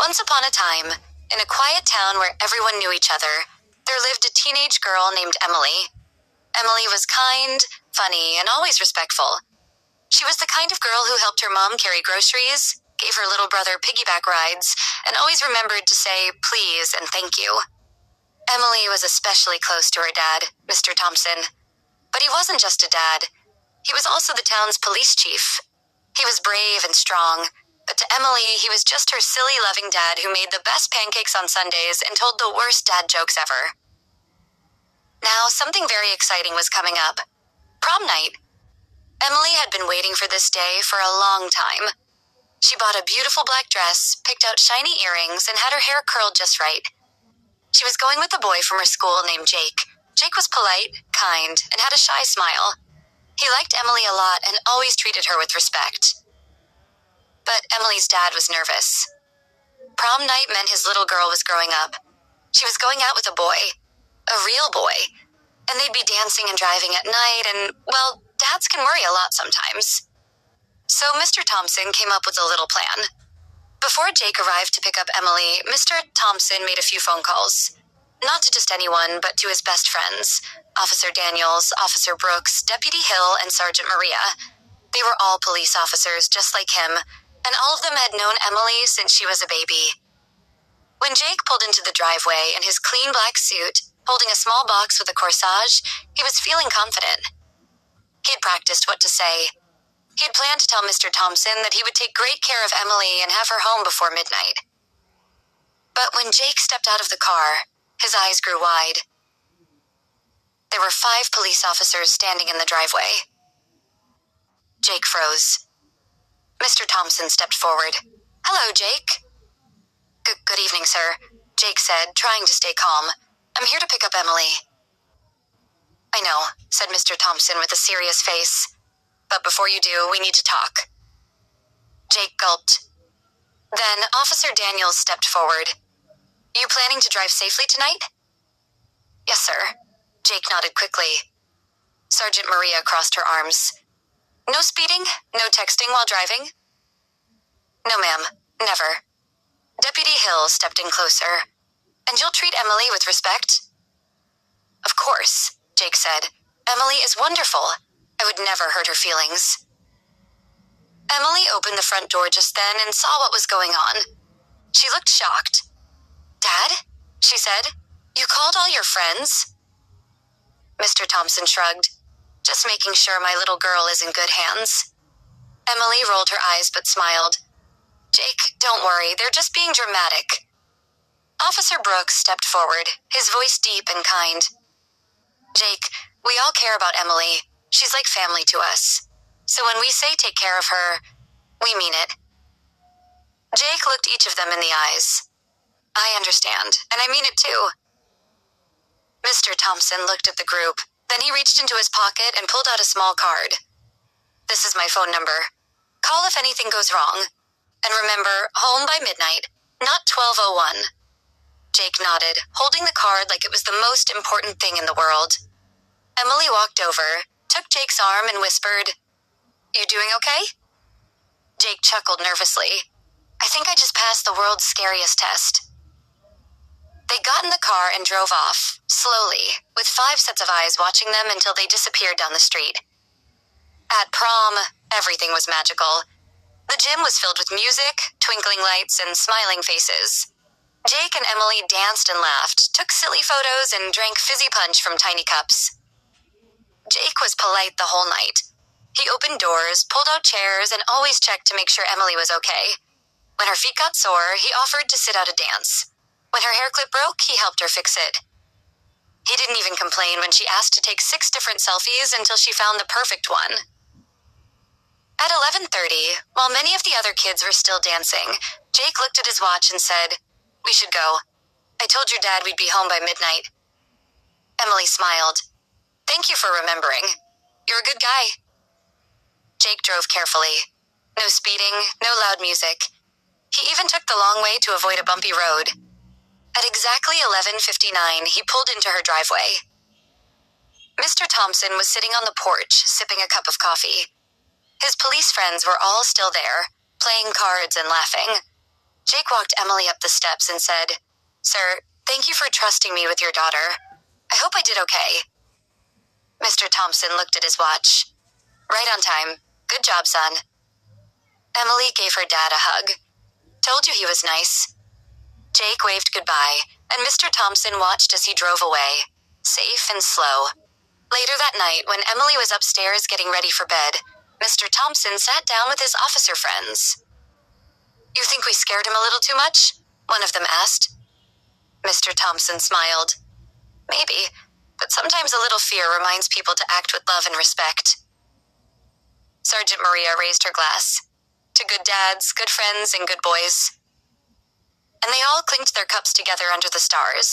Once upon a time, in a quiet town where everyone knew each other, there lived a teenage girl named Emily. Emily was kind, funny, and always respectful. She was the kind of girl who helped her mom carry groceries, gave her little brother piggyback rides, and always remembered to say please and thank you. Emily was especially close to her dad, Mr. Thompson. But he wasn't just a dad. He was also the town's police chief. He was brave and strong, but to Emily, he was just her silly, loving dad who made the best pancakes on Sundays and told the worst dad jokes ever. Now, something very exciting was coming up. Prom night. Emily had been waiting for this day for a long time. She bought a beautiful black dress, picked out shiny earrings, and had her hair curled just right. She was going with a boy from her school named Jake. Jake was polite, kind, and had a shy smile. He liked Emily a lot and always treated her with respect. But Emily's dad was nervous. Prom night meant his little girl was growing up. She was going out with a boy. A real boy. And they'd be dancing and driving at night and, well, dads can worry a lot sometimes. So Mr. Thompson came up with a little plan. Before Jake arrived to pick up Emily, Mr. Thompson made a few phone calls. Not to just anyone, but to his best friends. Officer Daniels, Officer Brooks, Deputy Hill, and Sergeant Maria. They were all police officers, just like him, and all of them had known Emily since she was a baby. When Jake pulled into the driveway in his clean black suit, holding a small box with a corsage, he was feeling confident. He'd practiced what to say. He'd planned to tell Mr. Thompson that he would take great care of Emily and have her home before midnight. But when Jake stepped out of the car, his eyes grew wide. There were 5 police officers standing in the driveway. Jake froze. Mr. Thompson stepped forward. "Hello, Jake." Good evening, sir," Jake said, trying to stay calm. "I'm here to pick up Emily." "I know," said Mr. Thompson with a serious face. "But before you do, we need to talk." Jake gulped. Then Officer Daniels stepped forward. "You planning to drive safely tonight?" "Yes, sir." Jake nodded quickly. Sergeant Maria crossed her arms. "No speeding? No texting while driving?" "No, ma'am. Never." Deputy Hill stepped in closer. "And you'll treat Emily with respect?" "Of course," Jake said. "Emily is wonderful. I would never hurt her feelings." Emily opened the front door just then and saw what was going on. She looked shocked. "Dad?" she said. "You called all your friends?" Mr. Thompson shrugged. "Just making sure my little girl is in good hands." Emily rolled her eyes but smiled. "Jake, don't worry, they're just being dramatic." Officer Brooks stepped forward, his voice deep and kind. "Jake, we all care about Emily. She's like family to us. So when we say take care of her, we mean it." Jake looked each of them in the eyes. "I understand, and I mean it too." Mr. Thompson looked at the group. Then he reached into his pocket and pulled out a small card. "This is my phone number. Call if anything goes wrong. And remember, home by midnight, not 12:01. Jake nodded, holding the card like it was the most important thing in the world. Emily walked over, took Jake's arm, and whispered, "You doing okay?" Jake chuckled nervously. "I think I just passed the world's scariest test." They got in the car and drove off, slowly, with 5 sets of eyes watching them until they disappeared down the street. At prom, everything was magical. The gym was filled with music, twinkling lights, and smiling faces. Jake and Emily danced and laughed, took silly photos, and drank fizzy punch from tiny cups. Jake was polite the whole night. He opened doors, pulled out chairs, and always checked to make sure Emily was okay. When her feet got sore, he offered to sit out a dance. When her hair clip broke, he helped her fix it. He didn't even complain when she asked to take 6 different selfies until she found the perfect one. At 11:30, while many of the other kids were still dancing, Jake looked at his watch and said, "We should go. I told your dad we'd be home by midnight." Emily smiled. "Thank you for remembering. You're a good guy." Jake drove carefully. No speeding, no loud music. He even took the long way to avoid a bumpy road. At exactly 11:59, he pulled into her driveway. Mr. Thompson was sitting on the porch, sipping a cup of coffee. His police friends were all still there, playing cards and laughing. Jake walked Emily up the steps and said, "Sir, thank you for trusting me with your daughter. I hope I did okay." Mr. Thompson looked at his watch. "Right on time. Good job, son." Emily gave her dad a hug. "Told you he was nice." Jake waved goodbye, and Mr. Thompson watched as he drove away, safe and slow. Later that night, when Emily was upstairs getting ready for bed, Mr. Thompson sat down with his officer friends. "You think we scared him a little too much?" one of them asked. Mr. Thompson smiled. "Maybe, but sometimes a little fear reminds people to act with love and respect." Sergeant Maria raised her glass. "To good dads, good friends, and good boys." And they all clinked their cups together under the stars.